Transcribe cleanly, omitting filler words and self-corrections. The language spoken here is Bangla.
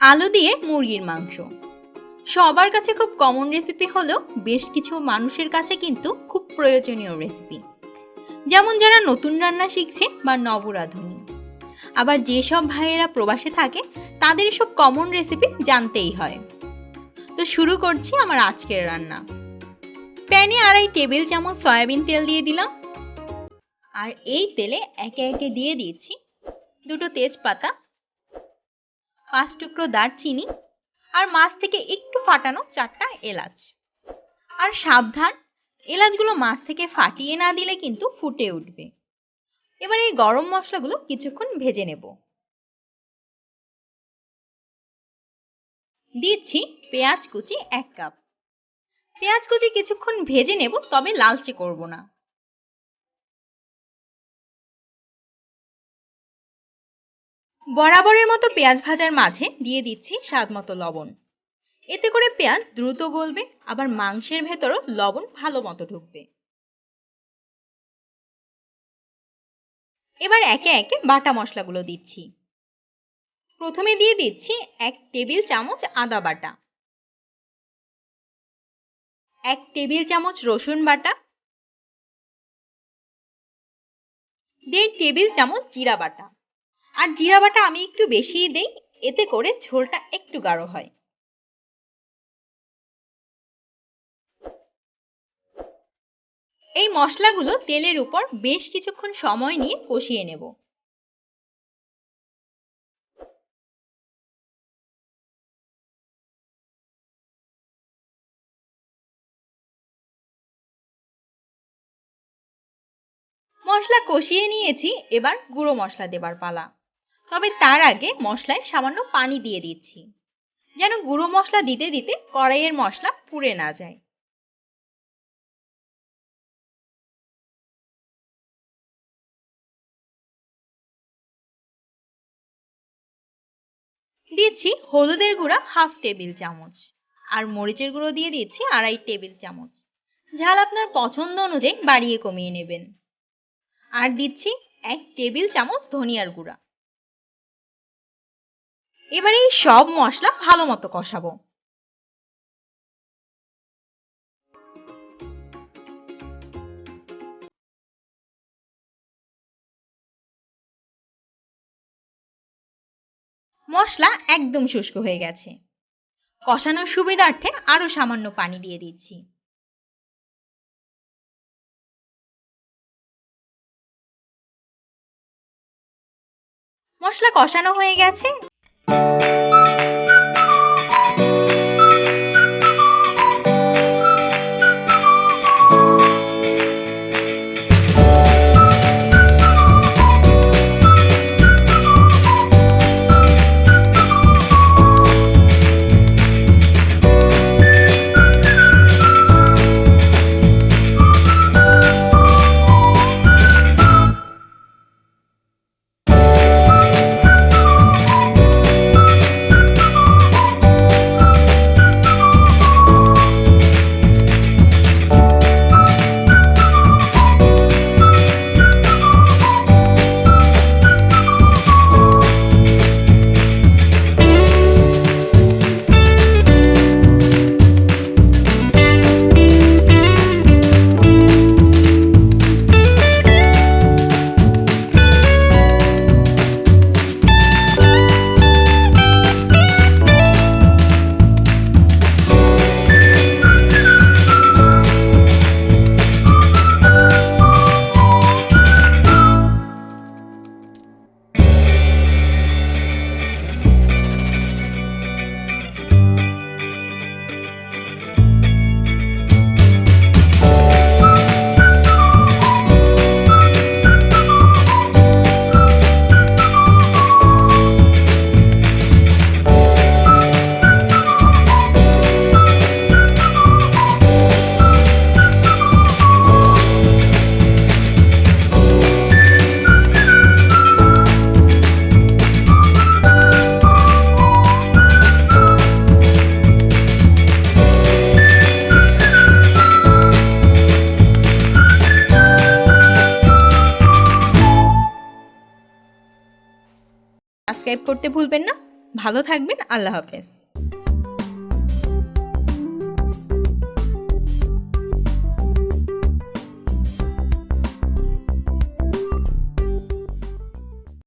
আলু দিয়ে মুরগির মাংস সবার কাছে খুব কমন রেসিপি হলেও বেশ কিছু মানুষের কাছে কিন্তু খুব প্রয়োজনীয় রেসিপি। যেমন যারা নতুন রান্না শিখছে বা নবরাধুনী, আবার যেসব ভাইয়েরা প্রবাসে থাকে তাদের এসব কমন রেসিপি জানতেই হয়। তো শুরু করছি আমার আজকের রান্না। প্যানে 2.5 টেবিল চামচ সয়াবিন তেল দিয়ে দিলাম, আর এই তেলে একে একে দিয়ে দিচ্ছি 2 তেজপাতা, 5 টুকরো দারচিনি, আর মাছ থেকে একটু ফাটানো 4টা এলাচ। আর সাবধান, এলাচগুলো মাছ থেকে ফাটিয়ে না দিলে কিন্তু ফুটে উঠবে। এবার এই গরম মশলাগুলো কিছুক্ষণ ভেজে নেব। দিচ্ছি পেঁয়াজ কুচি 1 কাপ। পেঁয়াজ কুচি কিছুক্ষণ ভেজে নেব, তবে লালচে করব না। বরাবরের মতো পেঁয়াজ ভাজার মাঝে দিয়ে দিচ্ছি স্বাদমতো লবণ। এতে করে পেঁয়াজ দ্রুত গলবে, আবার মাংসের ভেতরও লবণ ভালো মতো ঢুকবে। এবার একে একে বাটা মশলাগুলো দিচ্ছি। প্রথমে দিয়ে দিচ্ছি 1 টেবিল চামচ আদা বাটা, 1 টেবিল চামচ রসুন বাটা, 1.5 টেবিল চামচ জিরা বাটা। আর জিরা বাটা আমি একটু বেশিই দেই, এতে করে ঝোলটা একটু গাঢ় হয়। এই মশলাগুলো তেলের উপর বেশ কিছুক্ষণ সময় নিয়ে কষিয়ে নেব। মশলা কষিয়ে নিয়েছি, এবার গুঁড়ো মশলা দেবার পালা। তবে তার আগে মশলায় সামান্য পানি দিয়ে দিচ্ছি, যেন গুঁড়ো মশলা দিতে দিতে কড়াইয়ের মশলা পুড়ে না যায়। দিচ্ছি হলুদের গুঁড়া 1/2 টেবিল চামচ, আর মরিচের গুঁড়ো দিয়ে দিচ্ছি 2.5 টেবিল চামচ। ঝাল আপনার পছন্দ অনুযায়ী বাড়িয়ে কমিয়ে নেবেন। আর দিচ্ছি 1 টেবিল চামচ ধনিয়ার গুঁড়া। এবার এই সব মশলা ভালো মতো কষাবো। মশলা একদম শুষ্ক হয়ে গেছে। কষানোর সুবিধার্থে আরো সামান্য পানি দিয়ে দিচ্ছি। মশলা কষানো হয়ে গেছে। সাবস্ক্রাইব করতে ভুলবেন না। ভালো থাকবেন। আল্লাহ হাফেজ।